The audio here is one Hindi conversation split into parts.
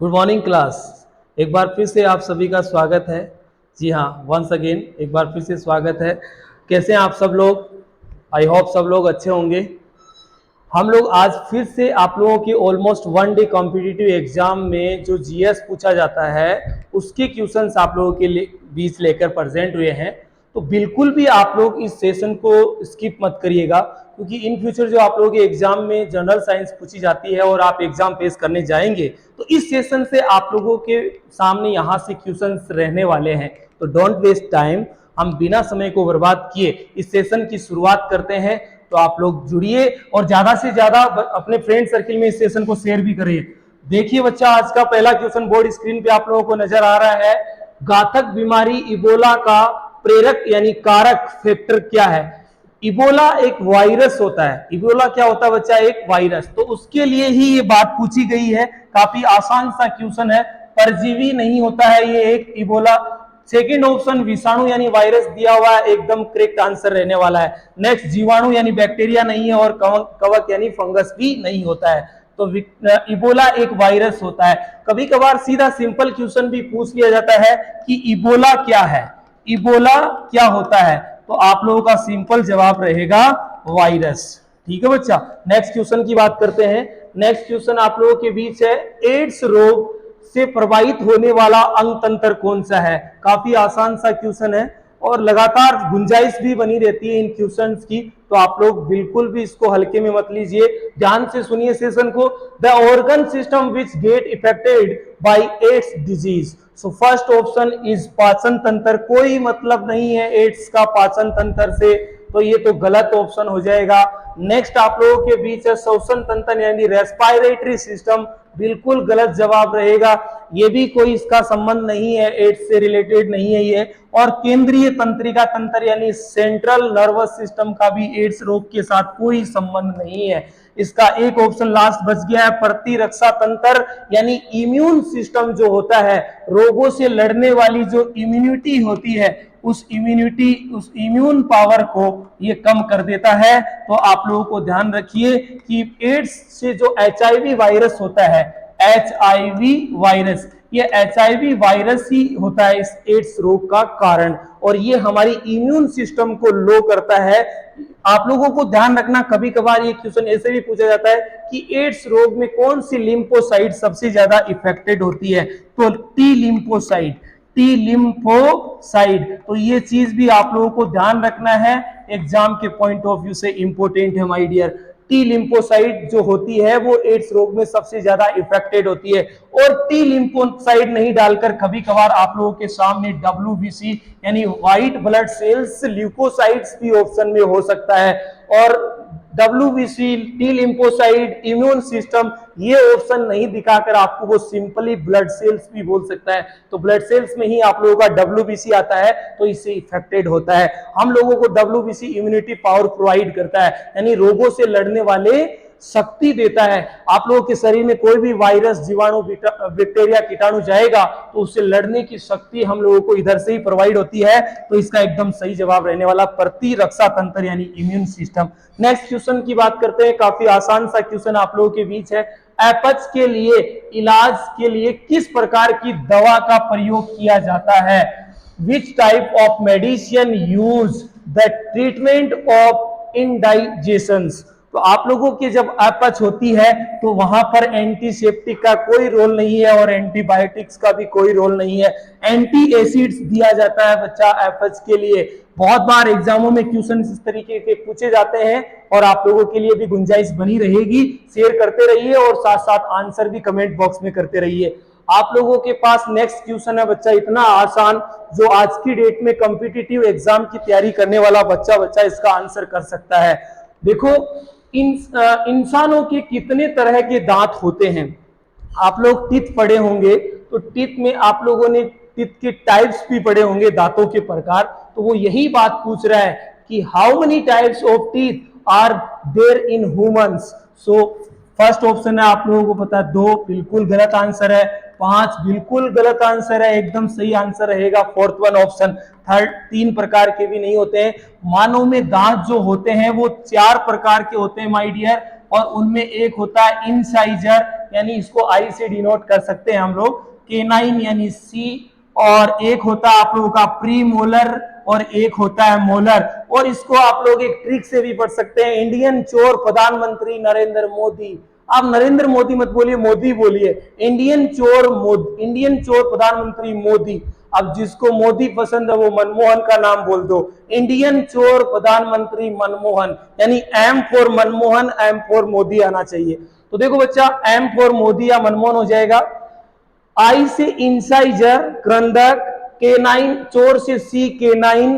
Good morning class. एक बार फिर से आप सभी का स्वागत है। जी हाँ, वंस अगेन एक बार फिर से स्वागत है। कैसे हैं आप सब लोग? आई होप सब लोग अच्छे होंगे। हम लोग आज फिर से आप लोगों के almost one day competitive exam में जो जीएस पूछा जाता है उसके क्वेश्चंस आप लोगों के बीच लेकर प्रेजेंट हुए हैं। तो बिल्कुल भी आप लोग इस सेशन को स्किप मत करिएगा, क्योंकि इन फ्यूचर जो आप लोगों के एग्जाम में जनरल साइंस पूछी जाती है और आप एग्जाम फेस करने जाएंगे तो इस सेशन से आप लोगों के सामने यहाँ से क्वेश्चंस रहने वाले हैं। तो डोंट वेस्ट टाइम, हम बिना समय को बर्बाद किए इस सेशन की शुरुआत करते हैं। तो आप लोग जुड़िए और ज्यादा से ज्यादा अपने फ्रेंड सर्किल में इस सेशन को शेयर भी करिए। देखिए बच्चा, आज का पहला क्वेश्चन बोर्ड स्क्रीन पे आप लोगों को नजर आ रहा है। घातक बीमारी इबोला का प्रेरक यानी कारक फैक्टर क्या है? इबोला एक वायरस होता है। इबोला क्या होता है बच्चा? एक वायरस। तो उसके लिए ही ये बात पूछी गई है। काफी आसान सा क्वेश्चन है। परजीवी नहीं होता है ये एक इबोला। सेकेंड ऑप्शन विषाणु यानी वायरस दिया हुआ है, एकदम करेक्ट आंसर रहने वाला है। नेक्स्ट जीवाणु यानी बैक्टीरिया नहीं है और कवक यानी फंगस भी नहीं होता है। तो इबोला एक वायरस होता है। कभी कभार सीधा सिंपल क्वेश्चन भी पूछ लिया जाता है कि इबोला क्या है, इबोला क्या होता है। तो आप लोगों का सिंपल जवाब रहेगा वायरस। ठीक है बच्चा, नेक्स्ट क्वेश्चन की बात करते हैं। नेक्स्ट क्वेश्चन आप लोगों के बीच है, एड्स रोग से प्रभावित होने वाला अंग तंत्र कौन सा है? काफी आसान सा क्वेश्चन है और लगातार गुंजाइश भी बनी रहती है इन क्वेश्चंस की। तो आप लोग बिल्कुल भी इसको हल्के में मत लीजिए, ध्यान से सुनिए सेशन को। The organ system which get affected by AIDS disease. So first option is पाचन तंत्र। कोई मतलब नहीं है एड्स का पाचन तंत्र से, तो ये तो गलत ऑप्शन हो जाएगा। नेक्स्ट आप लोगों के बीच है श्वसन तंत्र यानी रेस्पिरेटरी सिस्टम। बिल्कुल गलत जवाब रहेगा, ये भी कोई इसका संबंध नहीं है, एड्स से रिलेटेड नहीं है ये। और केंद्रीय तंत्रिका तंत्र यानी सेंट्रल नर्वस सिस्टम का भी एड्स रोग के साथ कोई संबंध नहीं है। इसका एक ऑप्शन लास्ट बच गया है, प्रतिरक्षा तंत्र यानी इम्यून सिस्टम जो होता है, रोगों से लड़ने वाली जो इम्यूनिटी होती है, उस इम्यून पावर को ये कम कर देता है। तो आप लोगों को ध्यान रखिए कि एड्स से जो एचआईवी वायरस होता है, एचआईवी वायरस, ये एचआईवी वायरस ही होता है इस एड्स रोग का कारण, और ये हमारी इम्यून सिस्टम को लो करता है। आप लोगों को ध्यान रखना, कभी कभार ये क्वेश्चन ऐसे भी पूछा जाता है कि एड्स रोग में कौन सी लिम्फोसाइट सबसे ज्यादा इफेक्टेड होती है? तो टी लिम्फोसाइट, टी लिम्फोसाइट। तो ये चीज भी आप लोगों को ध्यान रखना है, एग्जाम के पॉइंट ऑफ व्यू से इंपॉर्टेंट है माय डियर। टी लिम्फोसाइट जो होती है वो एड्स रोग में सबसे ज्यादा इफेक्टेड होती है। और टी लिम्फोसाइट नहीं डालकर कभी कभार आप लोगों के सामने डब्ल्यूबीसी यानी व्हाइट ब्लड सेल्स ल्यूकोसाइट्स भी ऑप्शन में हो सकता है। और WBC, T lymphocyte, immune system, ये ऑप्शन नहीं दिखाकर आपको वो सिंपली ब्लड सेल्स भी बोल सकता है। तो ब्लड सेल्स में ही आप लोगों का डब्ल्यूबीसी आता है, तो इससे इफेक्टेड होता है। हम लोगों को डब्ल्यूबीसी इम्यूनिटी पावर प्रोवाइड करता है, यानी रोगों से लड़ने वाले शक्ति देता है। आप लोगों के शरीर में कोई भी वायरस, जीवाणु, बैक्टीरिया, कीटाणु जाएगा तो उससे लड़ने की शक्ति हम लोगों को इधर से ही प्रोवाइड होती है। तो इसका एकदम सही जवाब रहने वाला प्रतिरक्षा तंत्र यानी इम्यून सिस्टम। नेक्स्ट क्वेश्चन की बात करते हैं, काफी आसान सा क्वेश्चन आप लोगों के बीच है। एपच के लिए इलाज के लिए किस प्रकार की दवा का प्रयोग किया जाता है? Which type of medicine use the treatment of indigestion. तो आप लोगों की जब अपच होती है तो वहां पर एंटीसेप्टिक का कोई रोल नहीं है और एंटीबायोटिक्स का भी कोई रोल नहीं है। एंटी एसिड्स दिया जाता है बच्चा अपच के लिए। बहुत बार एग्जामों में क्वेश्चन इस तरीके के पूछे जाते हैं और आप लोगों के लिए भी गुंजाइश बनी रहेगी। शेयर करते रहिए और साथ साथ आंसर भी कमेंट बॉक्स में करते रहिए। आप लोगों के पास नेक्स्ट क्वेश्चन है बच्चा, इतना आसान जो आज की डेट में कॉम्पिटिटिव एग्जाम की तैयारी करने वाला बच्चा इसका आंसर कर सकता है। देखो, इंसानों के कितने तरह के दांत होते हैं? आप लोग टीथ पढ़े होंगे, तो टीथ में आप लोगों ने टीथ के टाइप्स भी पढ़े होंगे, दांतों के प्रकार। तो वो यही बात पूछ रहा है कि how many types of teeth are there in humans. So first option है, आप लोगों को पता है 2, बिल्कुल गलत आंसर है। 5 बिल्कुल गलत आंसर है, एकदम सही आंसर रहेगा फोर्थ वन ऑप्शन। थर्ड 3 प्रकार के भी नहीं होते हैं। मानव में दांत जो होते हैं वो 4 प्रकार के होते हैं माय डियर, और उनमें एक होता है इंसाइजर यानी इसको आई से डिनोट कर सकते हैं हम लोग, केनाइन यानी सी, और एक होता है आप लोगों का प्री मोलर और एक होता है मोलर। और इसको आप लोग एक ट्रिक से भी पढ़ सकते हैं, इंडियन चोर प्रधानमंत्री नरेंद्र मोदी। आप नरेंद्र मोदी मत बोलिए, मोदी बोलिए, इंडियन चोर प्रधानमंत्री मोदी। अब जिसको मोदी पसंद है वो मनमोहन का नाम बोल दो, इंडियन चोर प्रधानमंत्री मनमोहन, यानी M for Manmohan, M for Modi आना चाहिए। तो देखो बच्चा, एम फॉर मोदी या मनमोहन हो जाएगा, आई से इंसाइजर क्रंदक, केनाइन चोर से सी केनाइन,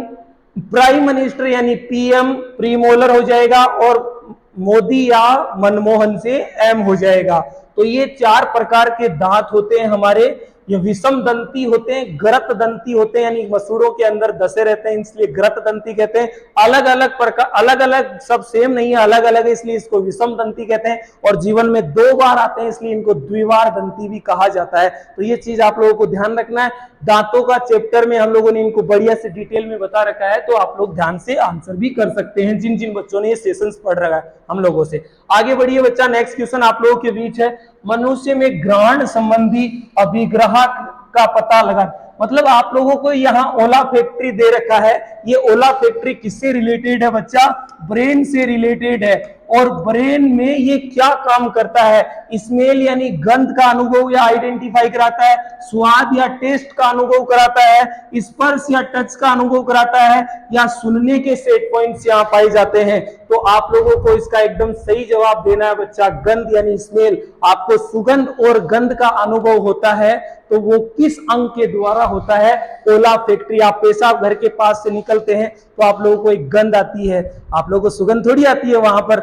प्राइम मिनिस्टर यानी पीएम प्रीमोलर हो जाएगा, और मोदी या मनमोहन से एम हो जाएगा। तो ये 4 प्रकार के दांत होते हैं हमारे, ये विषम दंती होते हैं, ग्रत दंती होते हैं, यानी मसूड़ों के अंदर दसे रहते हैं, इसलिए ग्रत दंती कहते हैं। अलग अलग प्रकार, अलग अलग, सब सेम नहीं है, अलग अलग है, इसलिए इसको विषम दंती कहते हैं। और जीवन में 2 बार आते हैं, इसलिए इनको द्विवार दंती भी कहा जाता है। तो ये चीज आप लोगों को ध्यान रखना है। दांतों का चैप्टर में हम लोगों ने इनको बढ़िया से डिटेल में बता रखा है, तो आप लोग ध्यान से आंसर भी कर सकते हैं, जिन जिन बच्चों ने ये सेशंस पढ़ रखा है हम लोगों से। आगे बढ़िए बच्चा, नेक्स्ट क्वेश्चन आप लोगों के बीच है, मनुष्य में ग्रहण संबंधी अभिग्रह का पता लगा। मतलब आप लोगों को यहाँ ओला फैक्ट्री दे रखा है, ये ओला फैक्ट्री किससे रिलेटेड है बच्चा? ब्रेन से रिलेटेड है। और ब्रेन में ये क्या काम करता है? स्मेल यानी गंध का अनुभव या आइडेंटिफाई कराता है, स्वाद या टेस्ट का अनुभव कराता है, स्पर्श या टच का अनुभव कराता है, या सुनने के सेट पॉइंट्स यहाँ पाए जाते हैं। तो आप लोगों को इसका एकदम सही जवाब देना है बच्चा, गंध यानी स्मेल। आपको सुगंध और गंध का अनुभव होता है, तो वो किस अंग के द्वारा होता है? ओला फैक्ट्री। आप पेशाब घर के पास से निकलते हैं तो आप लोगों को एक गंध आती है, आप लोगों को सुगंध थोड़ी आती है वहां पर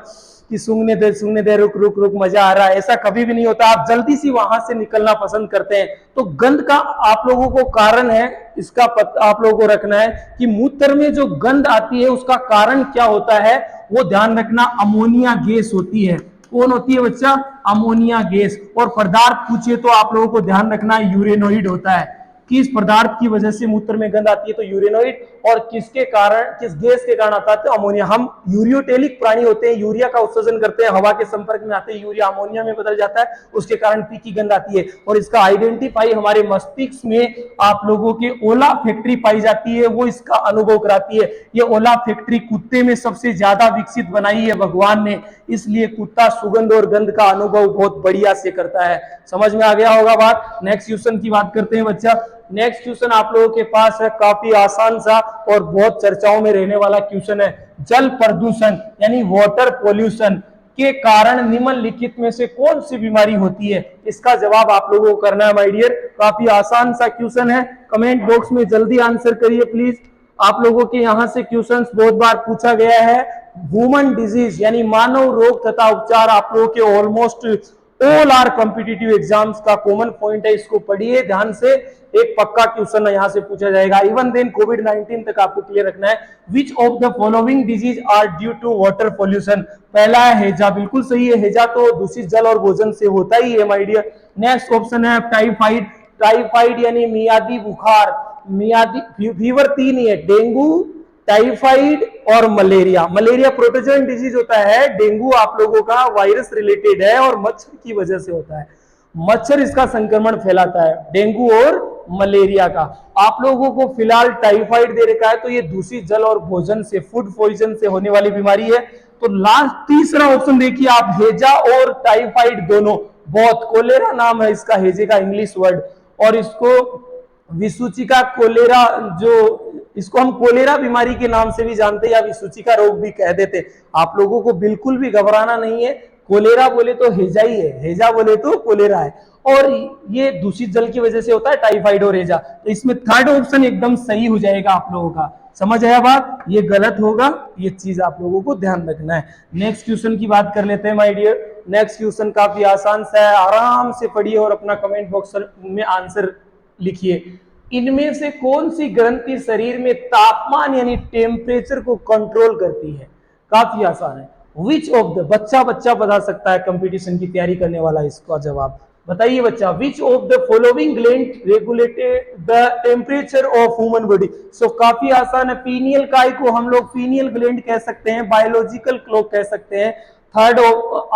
कि सूंघने दे, रुक रुक रुक, मजा आ रहा है, ऐसा कभी भी नहीं होता। आप जल्दी से वहां से निकलना पसंद करते हैं। तो गंध का आप लोगों को कारण है, इसका आप लोगों को रखना है कि मूत्र में जो गंध आती है उसका कारण क्या होता है, वो ध्यान रखना। अमोनिया गैस होती है। कौन होती है बच्चा? Ammonia gas. और पदार्थ पूछिए तो आप लोगों को ध्यान रखना यूरेनोइड होता है। किस पदार्थ की वजह से मूत्र में गंध आती है? तो यूरेनोइड। और किसके कारण, किस गैस के कारण आता है? तो अमोनिया। हम यूरियोटेलिक प्राणी होते हैं, यूरिया का उत्सर्जन करते हैं, हवा के संपर्क में आते हैं, यूरिया अमोनिया में बदल जाता है, उसके कारण तीखी गंध आती है। और इसका आइडेंटिफाई हमारे मस्तिष्क में आप लोगों के ओला फैक्ट्री पाई जाती है, वो इसका अनुभव कराती है। ये ओला फैक्ट्री कुत्ते में सबसे ज्यादा विकसित बनाई है भगवान ने, इसलिए कुत्ता सुगंध और गंध का अनुभव बहुत बढ़िया से करता है। समझ में आ गया होगा बात। नेक्स्ट क्वेश्चन की बात करते हैं बच्चा। नेक्स्ट क्वेश्चन आप लोगों के पास है, काफी आसान सा और बहुत चर्चाओं में रहने वाला क्वेश्चन है। जल प्रदूषण यानी वाटर पॉल्यूशन के कारण निम्नलिखित में से कौन सी बीमारी होती है? इसका जवाब आप लोगों को करना है माय डियर। काफी आसान सा क्वेश्चन है, कमेंट बॉक्स में जल्दी आंसर करिए प्लीज। आप लोगों के यहां से क्वेश्चंस बहुत बार पूछा गया है। ह्यूमन डिजीज यानी मानव रोग तथा उपचार आप लोगों के almost all are competitive exams का कॉमन पॉइंट है, इसको पढ़िए ध्यान से, एक पक्का क्वेश्चन यहां से पूछा जाएगा। इवन देन कोविड-19 तक आपको क्लियर रखना है। Which of the following disease are due to water pollution? पहला है हैजा, बिल्कुल सही है, हैजा तो दूषित जल और भोजन से होता ही है माय डियर। नेक्स्ट ऑप्शन है टाइफाइड। टाइफाइड यानी मियादी बुखार, मियादी फीवर 3 ही है, डेंगू, टाइफाइड और मलेरिया। मलेरिया प्रोटोजोन डिजीज होता है, डेंगू आप लोगों का वायरस रिलेटेड है और मच्छर की वजह से होता है, मच्छर इसका संक्रमण फैलाता है, डेंगू और मलेरिया का। आप लोगों को फिलहाल टाइफाइड दे रखा है, तो ये दूषित जल और भोजन से, फूड पॉइजन से होने वाली बीमारी है। तो लास्ट तीसरा ऑप्शन देखिए आप, हैजा और टाइफाइड दोनों, बहुत कोलेरा नाम है इसका, हैजे का इंग्लिश वर्ड, और इसको विसूचिका कोलेरा, जो इसको हम कोलेरा बीमारी के नाम से भी जानते हैं या विसूचिका रोग भी कह देते। आप लोगों को बिल्कुल भी घबराना नहीं है, कोलेरा बोले तो हैजा ही है, हैजा बोले तो कोलेरा है, और ये दूषित जल की वजह से होता है टाइफाइड और हैजा। तो इसमें थर्ड ऑप्शन एकदम सही हो जाएगा आप लोगों का। समझ आया बात? ये गलत होगा, ये चीज आप लोगों को ध्यान रखना है। नेक्स्ट क्वेश्चन की बात कर लेते हैं माय डियर। नेक्स्ट क्वेश्चन काफी आसान सा है, आराम से पढ़िए और अपना कमेंट बॉक्स में आंसर लिखिए। इनमें से कौन सी ग्रंथि शरीर में तापमान यानी टेम्परेचर को कंट्रोल करती है? काफी आसान है। विच ऑफ द, बच्चा बता सकता है कंपटीशन की तैयारी करने वाला, इसका जवाब बताइए बच्चा। Which of the following gland regulated the temperature of human body? So काफी आसान है, पीनियल काय को हम लोग पीनियल ग्लैंड कह सकते हैं, बायोलॉजिकल क्लॉक कह सकते हैं, थर्ड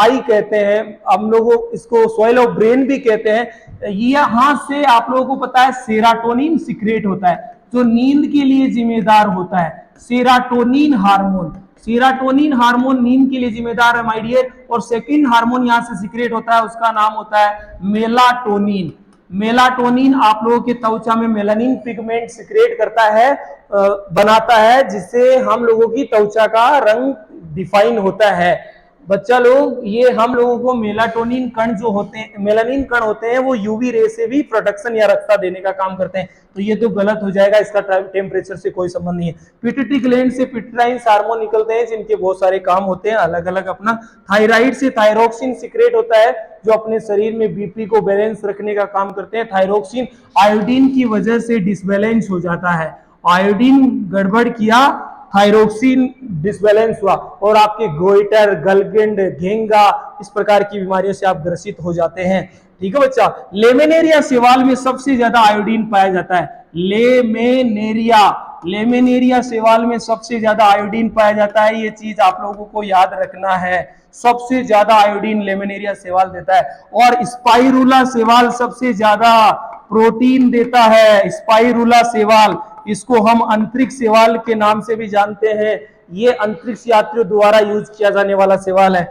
आई कहते हैं, हम लोग इसको सॉइल ऑफ ब्रेन भी कहते हैं। यहाँ से आप लोगों को पता है सेराटोनिन सिक्रेट होता है जो नींद के लिए जिम्मेदार होता है। सेराटोनिन हार्मोन, सेराटोनिन हार्मोन नींद के लिए जिम्मेदार है माय डियर। और सेकंड हार्मोन यहां से सिक्रेट होता है, उसका नाम होता है मेलाटोनिन। मेलाटोनिन आप लोगों के त्वचा में मेलानिन पिगमेंट सिक्रेट करता है, बनाता है, जिससे हम लोगों की त्वचा का रंग डिफाइन होता है। बच्चा लोग, ये हम लोगों को मेलाटोनिन कण जो होते हैं, मेलानिन कण होते हैं, वो यूवी रे से भी प्रोटेक्शन या रक्षा देने का काम करते हैं। तो ये तो गलत हो जाएगा, इसका टेम्परेचर से कोई संबंध नहीं है। पिट्यूटरी ग्लैंड से पिट्यूटाइन हार्मोन निकलते हैं जिनके बहुत सारे काम होते हैं अलग अलग अपना। थायराइड से थायरोक्सिन सिक्रेट होता है जो अपने शरीर में बीपी को बैलेंस रखने का काम करते हैं। थायरोक्सिन आयोडीन की वजह से डिसबैलेंस हो जाता है, आयोडीन गड़बड़ किया, थायरोक्सिन डिसबैलेंस हुआ और आपके गोइटर, गलगंड, घेंगा, इस प्रकार की बीमारियों से आप ग्रसित हो जाते हैं। ठीक है बच्चा। लेमेनेरिया शैवाल में सबसे ज्यादा आयोडीन पाया जाता है। लेमेनेरिया, लेमेनेरिया शैवाल में सबसे ज्यादा आयोडीन पाया जाता है, ये चीज आप लोगों को याद रखना है। सबसे ज्यादा आयोडीन लेमेनेरिया शैवाल देता है। और स्पाइरुला शैवाल सबसे ज्यादा प्रोटीन देता है। स्पाइरुला शैवाल, इसको हम अंतरिक्ष शैवाल के नाम से भी जानते हैं। ये अंतरिक्ष यात्रियों द्वारा यूज किया जाने वाला शैवाल है।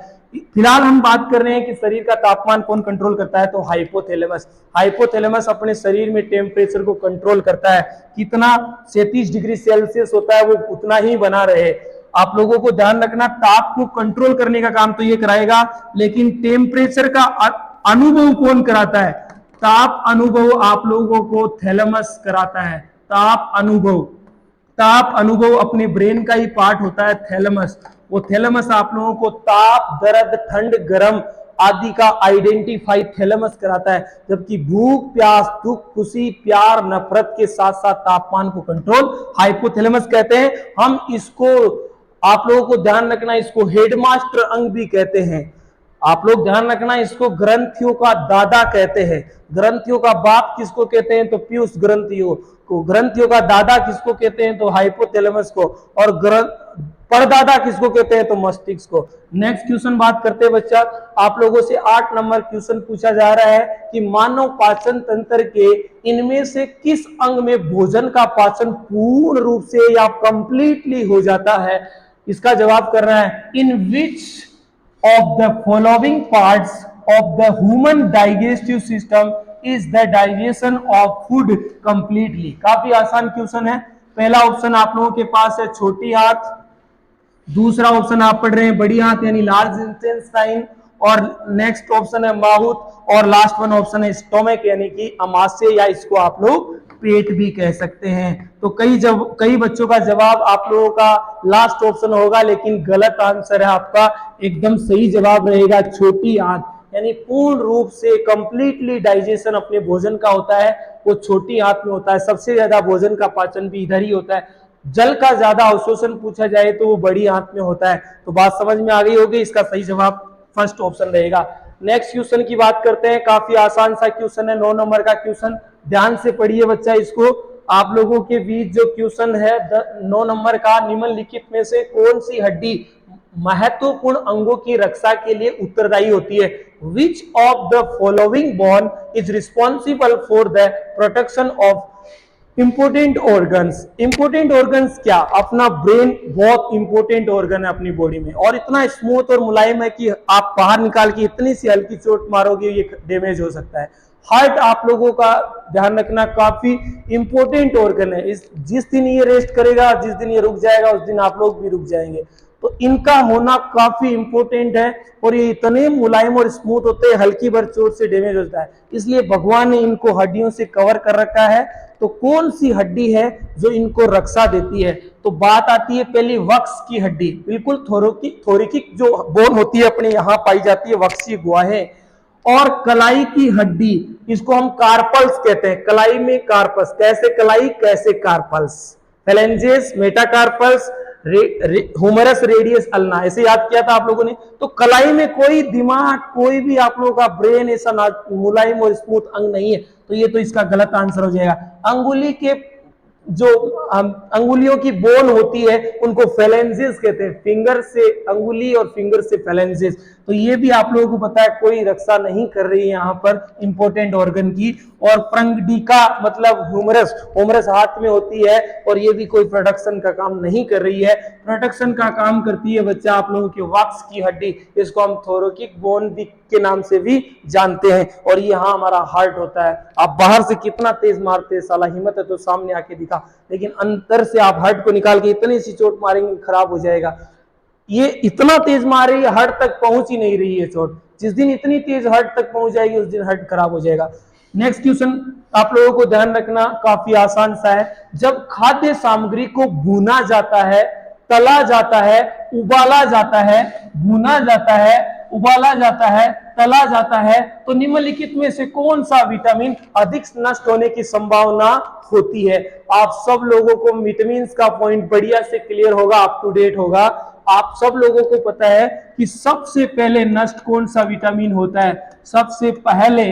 फिलहाल हम बात कर रहे हैं कि शरीर का तापमान कौन कंट्रोल करता है, तो हाइपोथैलेमस। हाइपोथैलेमस अपने शरीर में टेम्परेचर को कंट्रोल करता है। कितना 37 डिग्री सेल्सियस होता है वो उतना ही बना रहे। आप लोगों को ध्यान रखना, ताप को कंट्रोल करने का काम तो ये कराएगा, लेकिन टेम्परेचर का अनुभव कौन कराता है? ताप अनुभव आप लोगों को थैलेमस कराता है। ताप अनुभव, ताप अनुभव अपने ब्रेन का ही पार्ट होता है थैलेमस। वो थैलेमस आप लोगों को ताप, दर्द, ठंड, गर्म आदि का आइडेंटिफाई थैलेमस कराता है। जबकि भूख, प्यास, दुख, खुशी, प्यार, नफरत के साथ साथ तापमान को कंट्रोल हाइपोथैलेमस कहते हैं। हम इसको, आप लोगों को ध्यान रखना, इसको हेडमास्टर अंग भी कहते हैं। आप लोग ध्यान रखना, इसको ग्रंथियों का दादा कहते हैं। ग्रंथियों का बाप किसको कहते हैं, तो पीयूष ग्रंथियों को। ग्रंथियों का दादा किसको कहते हैं, तो हाइपोथैलेमस को। और परदादा किसको कहते हैं, तो मस्तिष्क को। नेक्स्ट क्वेश्चन बात करते हैं बच्चा, आप लोगों से 8 नंबर क्वेश्चन पूछा जा रहा है कि मानव पाचन तंत्र के इनमें से किस अंग में भोजन का पाचन पूर्ण रूप से या कंप्लीटली हो जाता है। इसका जवाब करना है, इन विच of the following parts of the human digestive system is the digestion of food completely। काफी आसान क्वेश्चन है। पहला ऑप्शन आप लोगों के पास है छोटी आंत, दूसरा ऑप्शन आप पढ़ रहे हैं बड़ी आंत यानी लार्ज इंटेस्टाइन, और नेक्स्ट ऑप्शन है माउथ, और लास्ट वन ऑप्शन है स्टोमक यानी कि अमाशय, या इसको आप लोग पेट भी कह सकते हैं। तो कई बच्चों का जवाब आप लोगों का लास्ट ऑप्शन होगा, लेकिन गलत आंसर है आपका। एकदम सही जवाब रहेगा छोटी आंत, यानी पूर्ण रूप से कंप्लीटली डाइजेशन अपने भोजन का होता है वो छोटी आंत में होता है। सबसे ज्यादा भोजन का पाचन भी इधर ही होता है। जल का ज्यादा अवशोषण पूछा जाए तो वो बड़ी आंत में होता है। तो बात समझ में आ गई होगी, इसका सही जवाब फर्स्ट ऑप्शन रहेगा। नेक्स्ट क्वेश्चन की बात करते हैं, काफी आसान सा क्वेश्चन है, 9 नंबर का क्वेश्चन। ध्यान से पढ़िए बच्चा इसको। आप लोगों के बीच जो क्वेश्चन है 9 नंबर का, निम्नलिखित में से कौन सी हड्डी महत्वपूर्ण अंगों की रक्षा के लिए उत्तरदायी होती है। Which of the following bone is responsible for the protection of important organs. Important organs क्या? अपना ब्रेन बहुत इंपोर्टेंट ऑर्गन है अपनी बॉडी में, और इतना स्मूथ और मुलायम है कि आप बाहर निकाल के इतनी सी हल्की चोट मारोगे ये डैमेज हो सकता है। हार्ट आप लोगों का ध्यान रखना काफी इंपोर्टेंट ऑर्गन है। जिस दिन ये रेस्ट करेगा, जिस दिन ये रुक जाएगा, उस दिन आप लोग भी रुक जाएंगे। तो इनका होना काफी इंपोर्टेंट है, और ये इतने मुलायम और स्मूथ होते हैं, हल्की भर चोट से डैमेज होता है, इसलिए भगवान ने इनको हड्डियों से कवर कर रखा है। तो कौन सी हड्डी है जो इनको रक्षा देती है? तो बात आती है पहली वक्ष की हड्डी। बिल्कुल थोरिकिक जो बोन होती है अपने यहाँ पाई जाती है, वक्षीय गुहाएं। और कलाई की हड्डी, इसको हम कार्पल्स कहते हैं। कलाई में कार्पस, कैसे कलाई कैसे carpals, phalanges, metacarpals, humerus, radius, ulna, ऐसे याद किया था आप लोगों ने। तो कलाई में कोई दिमाग, कोई भी आप लोगों का ब्रेन ऐसा मुलायम और स्मूथ अंग नहीं है, तो ये तो इसका गलत आंसर हो जाएगा। अंगुली के जो अंगुलियों की बोन होती है उनको फेलेंजेस कहते हैं, फिंगर से अंगुली और फिंगर से फेलेंजेस। तो ये भी आप लोगों को पता है, कोई रक्षा नहीं कर रही है यहाँ पर इंपॉर्टेंट ऑर्गन की। और प्रंगडिका मतलब ह्यूमरस, ह्यूमरस हाथ में होती है और ये भी कोई प्रोडक्शन का काम नहीं कर रही है। प्रोडक्शन का काम करती है बच्चा आप लोगों की वक्स की हड्डी, इसको हम थोरैकिक बोन के नाम से भी जानते हैं। और यहाँ हमारा हार्ट होता है। आप बाहर से कितना तेज मारते हैं, साला हिम्मत है तो सामने आके दिखा, लेकिन अंदर से आप हार्ट को निकाल के इतनी सी चोट मारेंगे खराब हो जाएगा। ये इतना तेज मार रही है, हार्ट तक पहुंच ही नहीं रही है चोट। जिस दिन इतनी तेज हार्ट तक पहुंच जाएगी उस दिन हार्ट खराब हो जाएगा। नेक्स्ट क्वेश्चन आप लोगों को ध्यान रखना, काफी आसान सा है। जब खाद्य सामग्री को भुना जाता है, तला जाता है, उबाला जाता है, भुना जाता है, उबाला जाता है, तला जाता है, तो निम्नलिखित में से कौन सा विटामिन अधिक नष्ट होने की संभावना होती है? आप सब लोगों को विटामिन का पॉइंट बढ़िया से क्लियर होगा, अप टू डेट होगा। आप सब लोगों को पता है कि सबसे पहले नष्ट कौन सा विटामिन होता है? सबसे पहले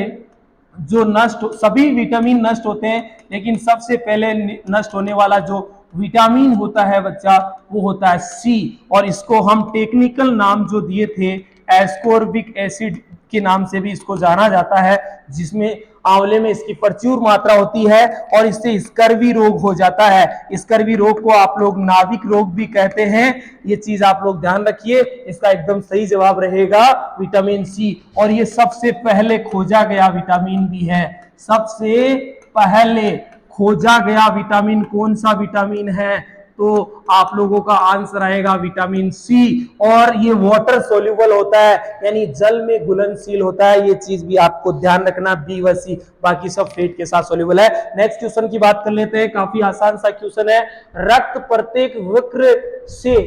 जो नष्ट, सभी विटामिन नष्ट होते हैं, लेकिन सबसे पहले नष्ट होने वाला जो विटामिन होता है बच्चा, वो होता है सी। और इसको हम टेक्निकल नाम जो दिए थे, एस्कोर्बिक एसिड के नाम से भी इसको जाना जाता है, जिसमें आंवले में इसकी प्रचुर मात्रा होती है और इससे स्कर्वी रोग हो जाता है। स्कर्वी रोग को आप लोग नाभिक रोग भी कहते हैं। ये चीज आप लोग ध्यान रखिए। इसका एकदम सही जवाब रहेगा विटामिन सी। और ये सबसे पहले खोजा गया विटामिन भी है। सबसे पहले खोजा गया विटामिन कौन सा विटामिन है? तो आप लोगों का आंसर आएगा विटामिन सी। और ये वाटर सोल्यूबल होता है, यानी जल में घुलनशील होता है। ये चीज भी आपको ध्यान रखना, बी व सी, बाकी सब फेट के साथ सोल्यूबल है। नेक्स्ट क्वेश्चन की बात कर लेते हैं, काफी आसान सा क्वेश्चन है। रक्त प्रत्येक वक्र से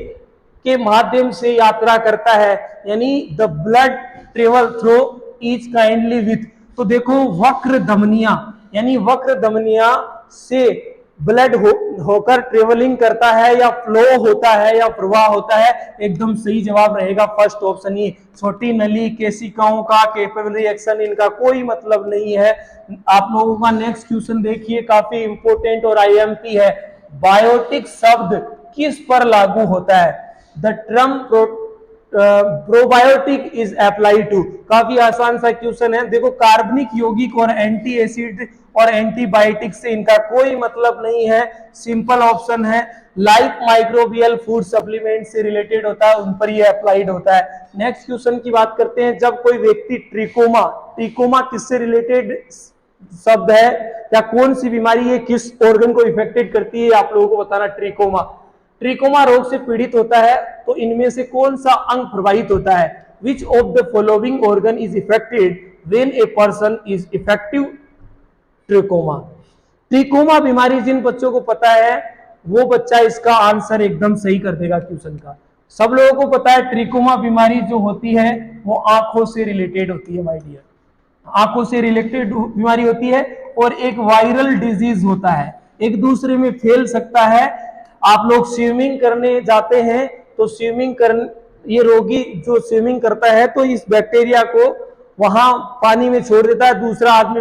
के माध्यम से यात्रा करता है, यानी the blood travel through each kindly with. तो देखो वक्र धमनियां, यानी वक्र धमनियां से ब्लड होकर ट्रेवलिंग करता है, या फ्लो होता है, या प्रवाह होता है। एकदम सही जवाब रहेगा फर्स्ट ऑप्शन ही। छोटी नली केशिकाओं का कैपिलरी रिएक्शन, इनका कोई मतलब नहीं है। आप लोगों का नेक्स्ट क्वेश्चन देखिए, काफी इंपोर्टेंट और आईएमपी है। बायोटिक शब्द किस पर लागू होता है? The term probiotic is applied to. काफी आसान सा क्वेश्चन है। देखो कार्बनिक यौगिक और एंटी एसिड और एंटीबायोटिक से इनका कोई मतलब नहीं है। सिंपल ऑप्शन है। लाइफ माइक्रोबियल फूड सप्लीमेंट से रिलेटेड होता है, उन पर ये अप्लाइड होता है। नेक्स्ट क्वेश्चन की बात करते हैं। जब कोई व्यक्ति ट्रिकोमा, ट्रिकोमा किससे रिलेटेड शब्द है या कौन सी बीमारी है, किस ऑर्गन को इफेक्टेड करती है, आप लोगों को बताना। ट्रिकोमा, ट्रिकोमा रोग से पीड़ित होता है तो इनमें से कौन सा अंग प्रभावित होता है? Which of the following organ is affected when a person is effective trachoma? Trachoma बीमारी जिन बच्चों को पता है वो बच्चा इसका आंसर एकदम सही कर देगा क्वेश्चन का। सब लोगों को पता है ट्रिकोमा बीमारी जो होती है वो आंखों से रिलेटेड होती है माय डियर, आंखों से रिलेटेड बीमारी होती है और एक वायरल डिजीज होता है, एक दूसरे में फैल सकता है। आप लोग स्विमिंग करने जाते हैं तो स्विमिंग कर, ये रोगी जो स्विमिंग करता है तो इस बैक्टीरिया को वहां पानी में छोड़ देता है, दूसरा आदमी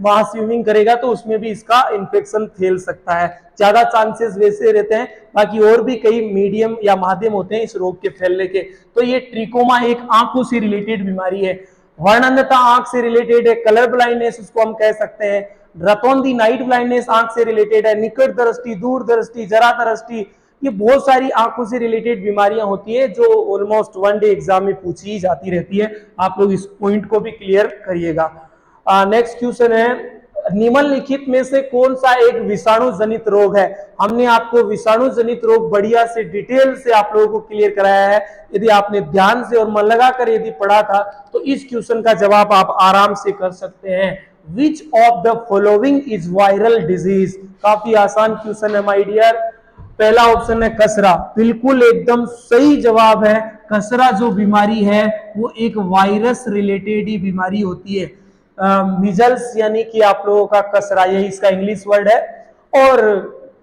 वहां स्विमिंग करेगा तो उसमें भी इसका इन्फेक्शन फैल सकता है। ज्यादा चांसेस वैसे रहते हैं, बाकी और भी कई मीडियम या माध्यम होते हैं इस रोग के फैलने के। तो ये ट्रिकोमा एक आंखों से रिलेटेड बीमारी है। वर्णनता आंख से रिलेटेड है। कलर ब्लाइंडनेस उसको हम कह सकते हैं। रतौंधी नाइट ब्लाइंडनेस आंख से रिलेटेड है। निकट दृष्टि, दूर दृष्टि, जरा दृष्टि, ये बहुत सारी आंखों से रिलेटेड बीमारियां होती है जो ऑलमोस्ट वन डे एग्जाम में पूछी ही जाती रहती है। आप लोग इस पॉइंट को भी क्लियर करिएगा। नेक्स्ट क्वेश्चन है, निम्नलिखित में से कौन सा एक विषाणु जनित रोग है? हमने आपको विषाणु जनित रोग बढ़िया से डिटेल से आप लोगों को क्लियर कराया है। यदि आपने ध्यान से और मन लगाकर यदि पढ़ा था तो इस क्वेश्चन का जवाब आप आराम से कर सकते हैं। विच of the following is viral disease? काफी आसान क्वेश्चन है माय डियर। पहला ऑप्शन है कसरा, बिल्कुल एकदम सही जवाब है। कसरा जो बीमारी है वो एक वायरस रिलेटेड ही बीमारी होती है। मिजल्स यानी कि आप लोगों का कसरा, यही इसका इंग्लिश वर्ड है। और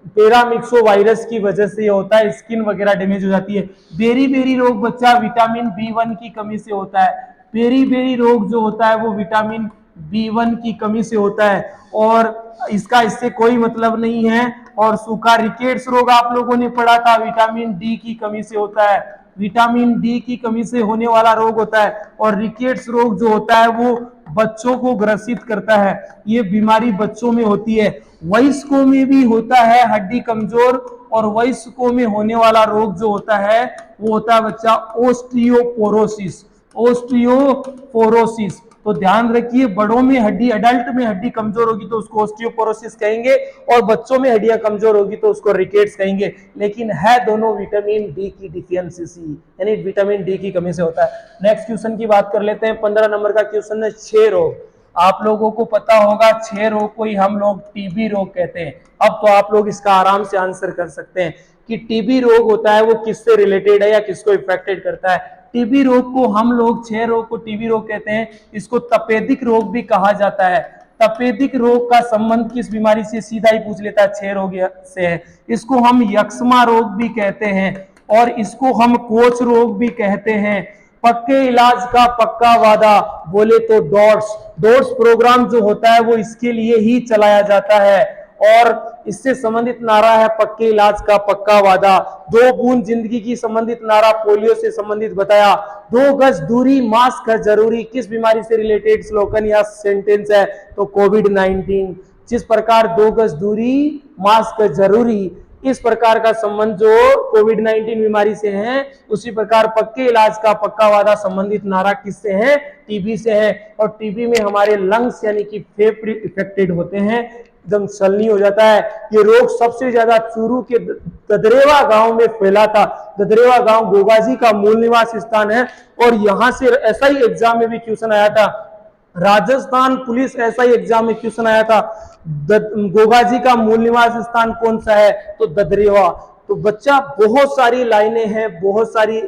पैरामिक्सो वायरस की वजह से ये होता है, स्किन वगैरह डैमेज हो जाती है। बेरी बेरी रोग बच्चा विटामिन B1 की कमी से होता है। बेरी बेरी रोग जो होता है वो विटामिन B1 की कमी से होता है और इसका इससे कोई मतलब नहीं है। और सूखा रिकेट्स रोग आप लोगों ने पढ़ा था, विटामिन डी की कमी से होता है, विटामिन डी की कमी से होने वाला रोग होता है। और रिकेट्स रोग जो होता है वो बच्चों को ग्रसित करता है, ये बीमारी बच्चों में होती है। वयस्कों में भी होता है हड्डी कमजोर, और वयस्कों में होने वाला रोग जो होता है वो होता है बच्चा ओस्टियोपोरोसिस, ओस्टियोपोरोसिस। तो ध्यान रखिए, बड़ों में हड्डी, अडल्ट में हड्डी कमजोर होगी तो उसको ओस्टियोपोरोसिस कहेंगे, और बच्चों में हड्डियां कमजोर होगी तो उसको रिकेट्स कहेंगे। लेकिन है दोनों विटामिन डी की डिफिशियंसी, यानी विटामिन डी की कमी से होता है। नेक्स्ट क्वेश्चन की बात कर लेते हैं। 15 नंबर का क्वेश्चन है क्षय रोग। आप लोगों को पता होगा क्षय रोग को ही हम लोग टीबी रोग कहते हैं। अब तो आप लोग इसका आराम से आंसर कर सकते हैं कि टीबी रोग होता है वो किससे रिलेटेड है या किसको इफेक्टेड करता है। टीबी रोग को हम लोग, क्षय रोग को टीबी रोग कहते हैं। इसको तपेदिक रोग भी कहा जाता है। तपेदिक रोग का संबंध किस बीमारी से, सीधा ही पूछ लेता है, क्षय रोग से है। इसको हम यक्ष्मा रोग भी कहते हैं, और इसको हम कोच रोग भी कहते हैं। पक्के इलाज का पक्का वादा बोले तो डॉट्स प्रोग्राम जो होता है वो इसके लिए ही चलाया जाता है, और इससे संबंधित नारा है पक्के इलाज का पक्का वादा। 2 बूंद जिंदगी की संबंधित नारा पोलियो से संबंधित बताया। 2 गज दूरी, मास्क है जरूरी, किस बीमारी से रिलेटेड स्लोगन या सेंटेंस है, तो कोविड-19। जिस प्रकार 2 गज दूरी, मास्क है जरूरी, इस प्रकार का संबंध जो कोविड-19 बीमारी से है, उसी प्रकार पक्के इलाज का पक्का वादा संबंधित नारा किससे है, टीबी से है। और टीबी में हमारे लंग्स यानी कि फेफड़े इफेक्टेड होते हैं, एकदम छलनी हो जाता है। ये रोग सबसे ज्यादा चूरू के ददरेवा गांव में फैला था। ददरेवा गांव गोगाजी का मूल निवास स्थान है, और यहां से ऐसा ही एग्जाम में भी क्वेश्चन आया था, राजस्थान पुलिस ऐसा ही एग्जाम में क्वेश्चन आया था, गोगाजी का मूल निवास स्थान कौन सा है, तो ददरेवा। तो बच्चा बहुत सारी लाइनें हैं, बहुत सारी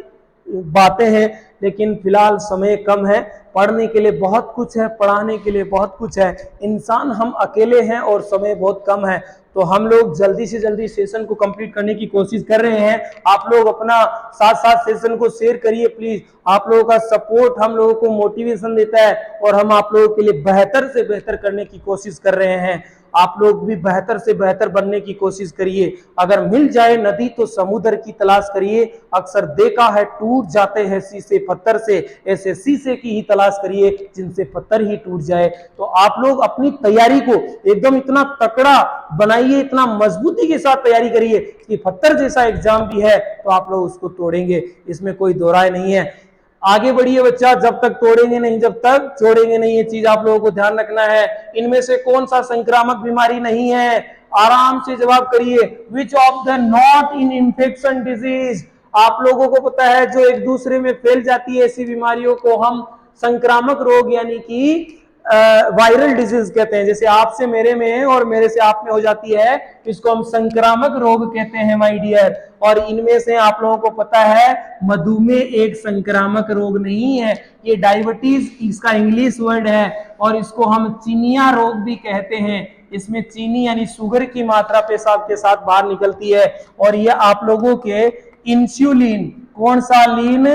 बातें हैं, लेकिन फिलहाल समय कम है। पढ़ने के लिए बहुत कुछ है, पढ़ाने के लिए बहुत कुछ है। इंसान हम अकेले हैं और समय बहुत कम है, तो हम लोग जल्दी से जल्दी सेशन को कंप्लीट करने की कोशिश कर रहे हैं। आप लोग अपना साथ साथ सेशन को शेयर करिए प्लीज। आप लोगों का सपोर्ट हम लोगों को मोटिवेशन देता है, और हम आप लोगों के लिए बेहतर से बेहतर करने की कोशिश कर रहे हैं। आप लोग भी बेहतर से बेहतर बनने की कोशिश करिए। अगर मिल जाए नदी तो समुद्र की तलाश करिए, अक्सर देखा है टूट जाते हैं शीशे पत्थर से, ऐसे शीशे की ही तलाश करिए जिनसे पत्थर ही टूट जाए। तो आप लोग अपनी तैयारी को एकदम इतना तकड़ा बनाइए, इतना मजबूती के साथ तैयारी करिए कि पत्थर जैसा एग्जाम भी है तो आप लोग उसको तोड़ेंगे, इसमें कोई दो राय नहीं है। आगे बढ़िए बच्चा, जब तक तोड़ेंगे नहीं, जब तक छोड़ेंगे नहीं, ये चीज आप लोगों को ध्यान रखना है। इनमें से कौन सा संक्रामक बीमारी नहीं है, आराम से जवाब करिए। विच of the not in infection disease, आप लोगों को पता है जो एक दूसरे में फैल जाती है ऐसी बीमारियों को हम संक्रामक रोग यानी कि वायरल डिजीज कहते हैं। जैसे आपसे मेरे में और मेरे से आप में हो जाती है, इसको हम संक्रामक रोग कहते हैं माय डियर। और इनमें से आप लोगों को पता है मधुमेह एक संक्रामक रोग नहीं है, ये डायबिटीज इसका इंग्लिश वर्ड है, और इसको हम चीनिया रोग भी कहते हैं। इसमें चीनी यानी शुगर की मात्रा पेशाब के साथ बाहर निकलती है, और ये आप लोगों के इंसुलिन, कौन सा लीन,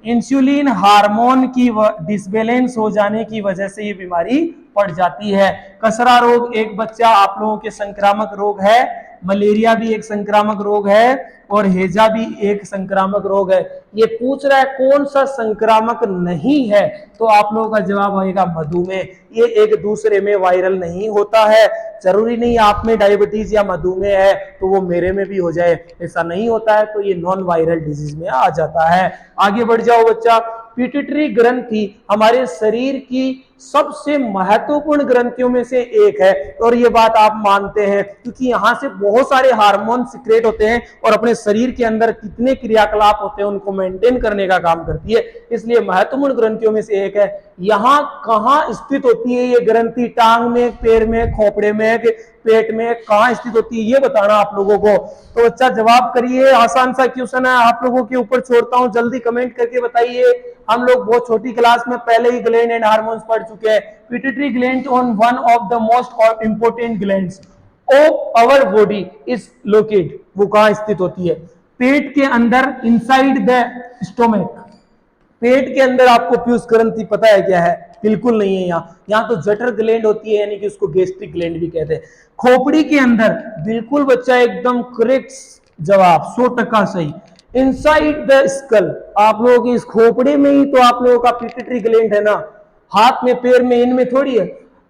इंसुलिन हार्मोन की डिसबैलेंस हो जाने की वजह से ये बीमारी पड़ जाती है। कसरा रोग एक बच्चा आप लोगों के संक्रामक रोग है, मलेरिया भी एक संक्रामक रोग है, और हैजा भी एक संक्रामक रोग है। ये पूछ रहा है कौन सा संक्रामक नहीं है, तो आप लोगों का जवाब आएगा मधुमेह। ये एक दूसरे में वायरल नहीं होता है, जरूरी नहीं आप में डायबिटीज या मधुमेह है तो वो मेरे में भी हो जाए, ऐसा नहीं होता है, तो ये नॉन वायरल डिजीज में आ जाता है। आगे बढ़ जाओ बच्चा। पिट्यूटरी ग्रंथि हमारे शरीर की सबसे महत्वपूर्ण ग्रंथियों में से एक है, और ये बात आप मानते हैं क्योंकि यहां से बहुत सारे हार्मोन सिक्रेट होते हैं, और अपने शरीर के अंदर कितने क्रियाकलाप होते हैं उनको मेंटेन करने का काम करती है, इसलिए महत्वपूर्ण ग्रंथियों में से एक है। यहाँ कहाँ स्थित होती है ये ग्रंथि, टांग में, पैर में, खोपड़े में, पेट में, कहाँ स्थित होती है ये बताना आप लोगों को। तो बच्चा जवाब करिए, आसान सा क्वेश्चन है, आप लोगों के ऊपर छोड़ता हूं, जल्दी कमेंट करके बताइए। हम लोग बहुत छोटी क्लास में पहले ही ग्लैंड एंड हार्मोन्स पढ़ चुके हैं। Pituitary gland on one of the most important glands of our body is located, वो कहाँ स्थित होती है, पेट के अंदर, इनसाइड द स्टोमक। पेट के अंदर आपको पीयूष ग्रंथि पता है क्या है, बिल्कुल नहीं है। यहाँ तो जठर ग्लैंड होती है, यानी कि उसको गैस्ट्रिक ग्लैंड भी कहते हैं। खोपड़ी के अंदर, बिल्कुल बच्चा एकदम करेक्ट जवाब, 100% सही। इनसाइड द स्कल, आप लोगों की इस खोपड़ी में ही तो आप लोगों का पिट्यूटरी ग्लैंड है ना, हाथ में पैर में इनमें थोड़ी है।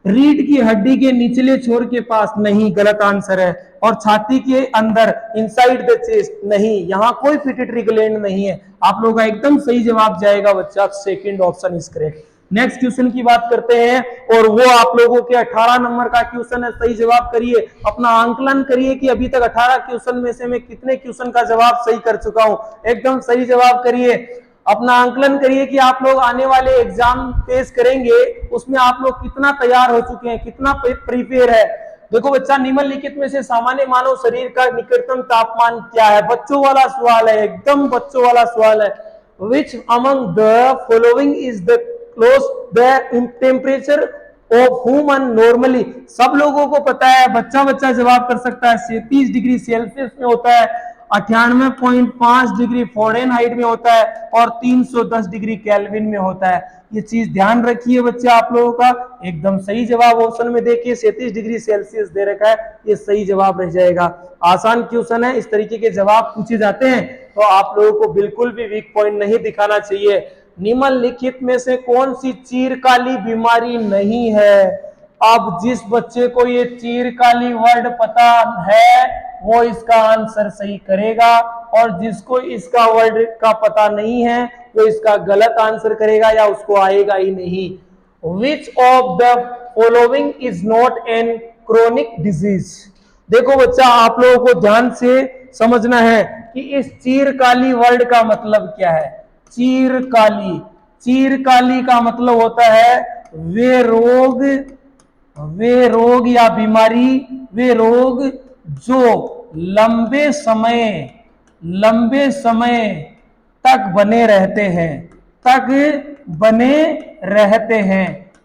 रीढ़ की हड्डी के निचले छोर के पास, नहीं, गलत आंसर है। और छाती के अंदर, इनसाइड द चेस्ट, नहीं, यहां कोई पिट्यूटरी ग्लैंड नहीं है। आप लोगों का एकदम सही जवाब जाएगा बच्चा, second option is correct. Next question की बात करते हैं, और वो आप लोगों के 18 नंबर का क्वेश्चन है। सही जवाब करिए, अपना आंकलन करिए कि अभी तक 18 क्वेश्चन में से मैं कितने क्वेश्चन का जवाब सही कर चुका हूं। एकदम सही जवाब करिए, अपना आंकलन करिए कि आप लोग आने वाले एग्जाम फेस करेंगे, उसमें आप लोग कितना तैयार हो चुके हैं, कितना प्रिपेयर है। देखो बच्चा, निम्नलिखित में से सामान्य मानव शरीर का निकटतम तापमान क्या है? बच्चों वाला सवाल है, एकदम बच्चों वाला सवाल है। Which among the following is the close the temperature of human normally? सब लोगों को पता है, बच्चा बच्चा जवाब कर सकता है। 37 डिग्री सेल्सियस में होता है, 98.5 डिग्री फ़ारेनहाइट में होता है, और 310 डिग्री केल्विन में होता है। ये चीज ध्यान रखिए बच्चे आप लोगों का। एकदम सही जवाब ऑप्शन में देखिए, 37 डिग्री सेल्सियस दे रखा है, ये सही जवाब रह जाएगा। आसान क्वेश्चन है, इस तरीके के जवाब पूछे जाते हैं तो आप लोगों को बिल्कुल भी वीक पॉइंट नहीं दिखाना चाहिए। निम्नलिखित में से कौन सी चीरकाली बीमारी नहीं है? अब जिस बच्चे को ये चीरकाली वर्ड पता है वो इसका आंसर सही करेगा, और जिसको इसका वर्ड का पता नहीं है वो इसका गलत आंसर करेगा या उसको आएगा ही नहीं। विच of the following is not an chronic disease? देखो बच्चा, आप लोगों को ध्यान से समझना है कि इस चीरकाली वर्ड का मतलब क्या है। चीरकाली, चीरकाली का मतलब होता है वे रोग या बीमारी, वे रोग जो लंबे समय तक बने रहते हैं,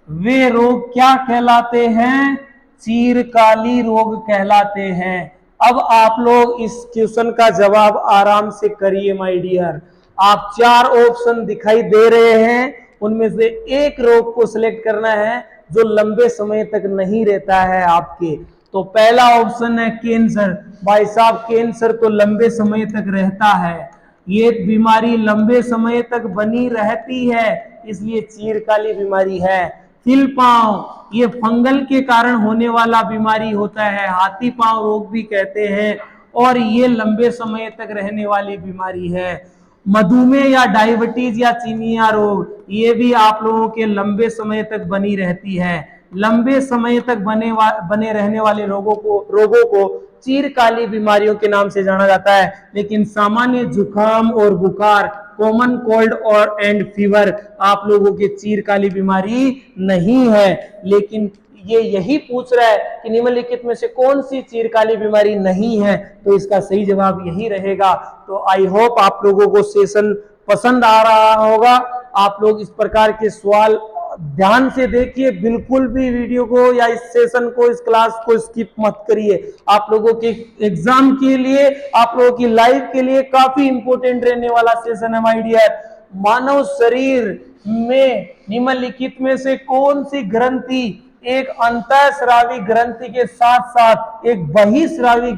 वे रोग क्या कहलाते हैं? चीरकाली रोग कहलाते हैं। अब आप लोग इस क्वेश्चन का जवाब आराम से करिए माय डियर। आप 4 ऑप्शन दिखाई दे रहे हैं, उनमें से एक रोग को सिलेक्ट करना है जो लंबे समय तक नहीं रहता है आपके। तो पहला ऑप्शन है कैंसर। भाई साहब, कैंसर तो लंबे समय तक रहता है, ये बीमारी लंबे समय तक बनी रहती है, इसलिए चीरकाली बीमारी है। तिल पांव, ये फंगल के कारण होने वाला बीमारी होता है, हाथी पांव रोग भी कहते हैं, और ये लंबे समय तक रहने वाली बीमारी है। मधुमेह या डायबिटीज या चीनिया रोग, ये भी आप लोगों के लंबे समय तक बनी रहती है। लंबे समय तक बने रहने वाले रोगों को चीरकाली बीमारियों के नाम से जाना जाता है। लेकिन सामान्य जुकाम और बुखार, कॉमन कोल्ड और एंड फीवर, आप लोगों के चीरकाली बीमारी नहीं है। लेकिन ये यही पूछ रहा है कि निम्नलिखित में से कौन सी चीरकाली बीमारी नहीं है, तो इसका सही जवाब यही रहेगा। तो आई होप आप लोगों को सेशन पसंद आ रहा होगा। आप लोग इस प्रकार के सवाल ध्यान से देखिए, बिल्कुल भी वीडियो को या इस सेशन को, इस क्लास को स्किप मत करिए। आप लोगों के एग्जाम के लिए, आप लोगों की लाइफ के लिए काफी इंपॉर्टेंट रहने वाला सेशन है माय डियर। मानव शरीर में निम्नलिखित में से कौन सी ग्रंथि एक अंतःस्रावी ग्रंथि के साथ साथ एक बहिःस्रावी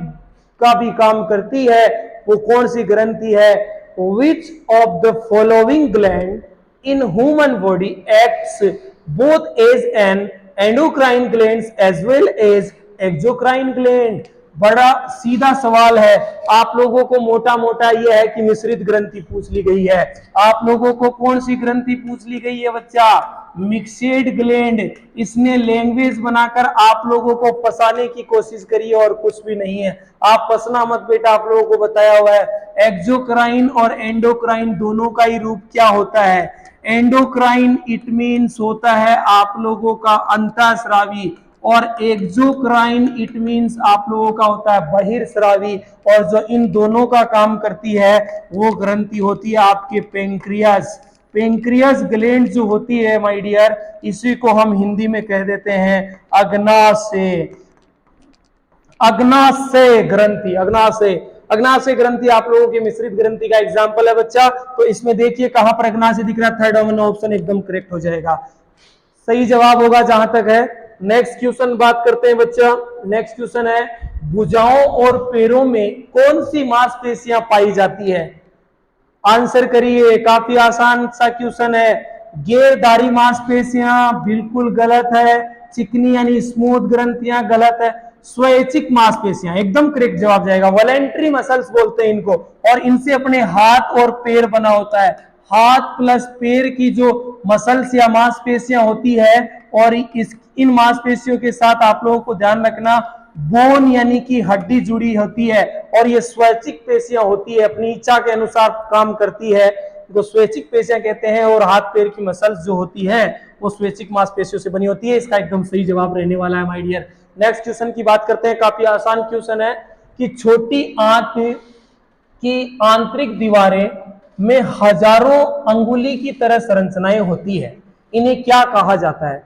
का भी काम करती है? वो कौन सी ग्रंथि है? Which of the following gland in human body acts both as an endocrine gland as well as exocrine gland? बड़ा सीधा सवाल है। आप लोगों को मोटा मोटा यह है कि मिश्रित ग्रंथि पूछ ली गई है। आप लोगों को कौन सी ग्रंथि पूछ ली गई है बच्चा? मिक्सेड ग्लैंड। इसने लैंग्वेज बनाकर आप लोगों को फंसाने की कोशिश करी है और कुछ भी नहीं है। आप फंसना मत बेटा, आप लोगों को बताया हुआ है। एक्सोक्राइन और एंडोक्राइन दोनों का ही रूप क्या होता है? एंडोक्राइन इट मीन्स होता है आप लोगों का अंतःस्रावी, और एक्सोक्राइन इट मीन्स आप लोगों का होता है बहिर्स्रावी। और जो इन दोनों का काम करती है वो ग्रंथि होती है आपके पेंक्रियास। पेंक्रियास ग्लैंड जो होती है माय डियर, इसी को हम हिंदी में कह देते हैं अग्नाशय। अग्नाशय ग्रंथि, अग्नाशय ग्रंथि आप लोगों के मिश्रित ग्रंथि का एग्जाम्पल है बच्चा। तो इसमें देखिए कहां पर अग्नाशय दिख रहा है, थर्ड ऑप्शन एकदम करेक्ट हो जाएगा। सही जवाब होगा जहां तक है। नेक्स्ट क्वेश्चन बात करते हैं बच्चा। नेक्स्ट क्वेश्चन है भुजाओं और पैरों में कौन सी मांसपेशियां पाई जाती है? आंसर करिए, काफी आसान सा क्वेश्चन है। गेरदारी मांसपेशियां बिल्कुल गलत है। चिकनी यानी स्मूथ ग्रंथियां गलत है। स्वैच्छिक मांसपेशियां एकदम करेक्ट जवाब जाएगा। वॉलेंट्री मसल्स बोलते हैं इनको, और इनसे अपने हाथ और पैर बना होता है। हाथ प्लस पैर की जो मसल्स या मांसपेशियां होती है, और इन मांसपेशियों के साथ आप लोगों को ध्यान रखना बोन यानी कि हड्डी जुड़ी होती है, और ये स्वैच्छिक पेशियां होती है, अपनी इच्छा के अनुसार काम करती है, तो स्वैच्छिक पेशियां कहते हैं। और हाथ पैर की मसल्स जो होती है वो स्वैच्छिक मांसपेशियों से बनी होती है। इसका एकदम सही जवाब रहने वाला है माय डियर। नेक्स्ट क्वेश्चन की बात करते हैं, काफी आसान क्वेश्चन है कि छोटी आंत की आंतरिक दीवारें में हजारों अंगुली की तरह संरचनाएं होती है, इन्हें क्या कहा जाता है?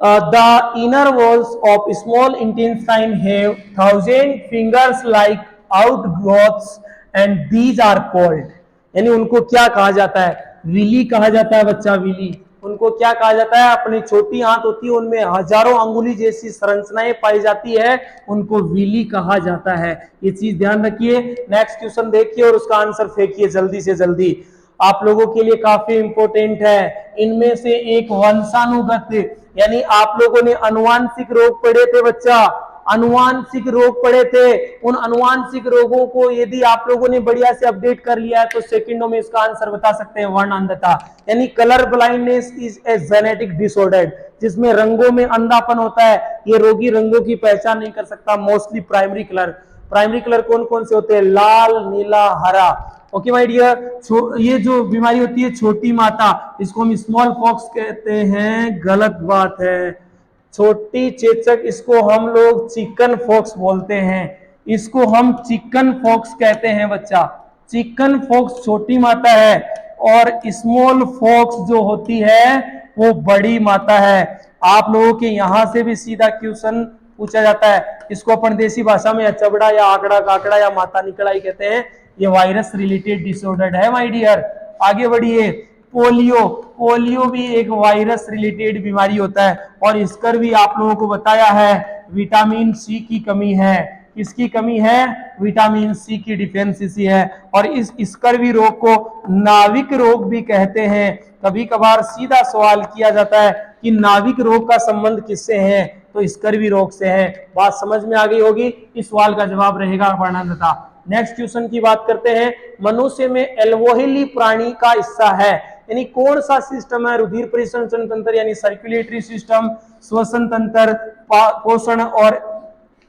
The inner walls of small intestine have 1,000 fingers like outgrowths and these are called, यानी उनको क्या कहा जाता है? विली कहा जाता है बच्चा, विली। उनको क्या कहा जाता है? अपनी छोटी आंत होती है, उनमें हजारों अंगुली जैसी संरचनाएं पाई जाती है, उनको विली कहा जाता है। ये चीज ध्यान रखिए। नेक्स्ट क्वेश्चन देखिए और उसका आंसर फेंकिए जल्दी से जल्दी, आप लोगों के लिए काफी इंपॉर्टेंट है। इनमें से एक वंशानुगत, यानी आप लोगों ने अनुवांशिक रोग पढ़े थे बच्चा, अनुवांशिक रोग पढ़े थे। उन अनुवांशिक रोगों को यदि आप लोगों ने बढ़िया से अपडेट कर लिया है तो सेकंडों में इसका आंसर बता सकते हैं, वर्ण अंधता। यानी colour blindness is a genetic disorder, जिसमें रंगों में अंधापन होता है। ये रोगी रंगों की पहचान नहीं कर सकता। Mostly primary colour, primary colour कौन कौन से होते हैं? लाल, नीला, हरा। ओके माय डियर, ये जो बीमारी होती है छोटी माता, इसको हम स्मॉल पॉक्स कहते हैं, गलत बात है। छोटी चेचक, इसको हम लोग चिकन पॉक्स बोलते हैं, इसको हम चिकन पॉक्स कहते हैं बच्चा। चिकन पॉक्स छोटी माता है, और स्मॉल पॉक्स जो होती है वो बड़ी माता है। आप लोगों के यहां से भी सीधा क्वेश्चन पूछा जाता है, इसको अपन देसी भाषा में अचबड़ा या आंकड़ा काकड़ा या माता निकड़ाई कहते हैं। ये वायरस रिलेटेड डिसऑर्डर है माय डियर। आगे बढ़िए। पोलियो, पोलियो भी एक वायरस रिलेटेड बीमारी होता है, और इसका भी आप लोगों को बताया है विटामिन सी की कमी है। किसकी कमी है? विटामिन सी की डिफिशियंसी है। और इस स्कर्वी रोग को नाविक रोग भी कहते हैं। कभी कभार सीधा सवाल किया जाता है कि नाविक रोग का संबंध किससे है, तो स्कर्वी रोग से है। बात समझ में आ गई होगी। इस सवाल का जवाब रहेगा वर्णांधता। नेक्स्ट क्वेश्चन की बात करते हैं। मनुष्य में एल्वोहिली प्राणी का हिस्सा है, यानी कौन सा सिस्टम है? रुधिर परिसंचरण तंत्र यानी सर्कुलेटरी सिस्टम, श्वसन तंत्र, पोषण और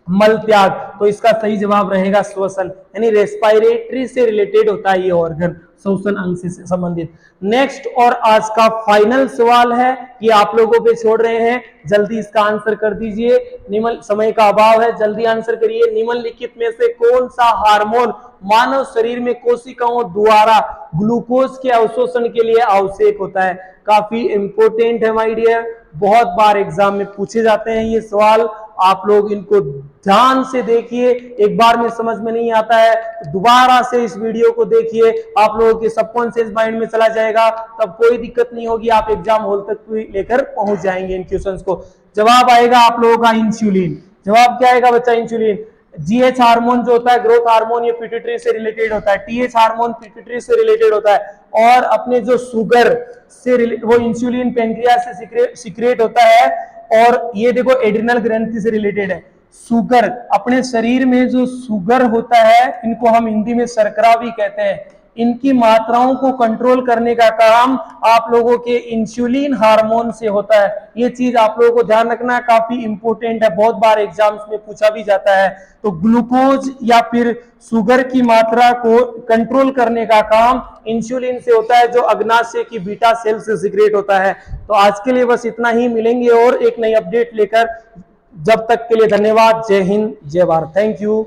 मल त्याग। तो इसका सही जवाब रहेगा श्वसन, यानी रेस्पिरेटरी से रिलेटेड होता है ये ऑर्गन, श्वसन अंग से संबंधित। नेक्स्ट और आज का फाइनल सवाल है, ये आप लोगों पे छोड़ रहे हैं, जल्दी इसका आंसर कर दीजिए। निम्न, समय का अभाव है, जल्दी आंसर करिए। निम्नलिखित में से कौन सा हार्मोन मानव शरीर में कोशिकाओं द्वारा ग्लूकोज के अवशोषण के लिए आवश्यक होता है? काफी इंपोर्टेंट है माय डियर, बहुत बार एग्जाम में पूछे जाते हैं ये सवाल। आप लोग इनको ध्यान से देखिए, एक बार में समझ में नहीं आता है तो दोबारा से इस वीडियो को देखिए, आप लोगों के सबकॉन्शियस माइंड में चला जाएगा, तब कोई दिक्कत नहीं होगी, आप एग्जाम हॉल तक लेकर पहुंच जाएंगे इन क्वेश्चंस को। जवाब आएगा आप लोगों का इंसुलिन। जवाब क्या आएगा बच्चा? इंसुलिन। जीएच हार्मोन जो होता है ग्रोथ हार्मोन, ये पिट्यूटरी से रिलेटेड होता है। टीएच हार्मोन पिट्यूटरी से रिलेटेड होता है, और अपने जो शुगर से वो इंसुलिन पेनक्रियास से सिक्रेट होता है। और ये देखो एड्रिनल ग्रंथि से रिलेटेड है। शुगर, अपने शरीर में जो शुगर होता है, इनको हम हिंदी में शर्करा भी कहते हैं, इनकी मात्राओं को कंट्रोल करने का काम आप लोगों के इंसुलिन हार्मोन से होता है। ये चीज आप लोगों को ध्यान रखना, काफी इंपोर्टेंट है, बहुत बार एग्जाम्स में पूछा भी जाता है। तो ग्लूकोज या फिर शुगर की मात्रा को कंट्रोल करने का काम इंसुलिन से होता है, जो अग्नाशय की बीटा सेल से सिक्रेट होता है। तो आज के लिए बस इतना ही, मिलेंगे और एक नई अपडेट लेकर। जब तक के लिए धन्यवाद। जय हिंद, जय भारत। Thank you.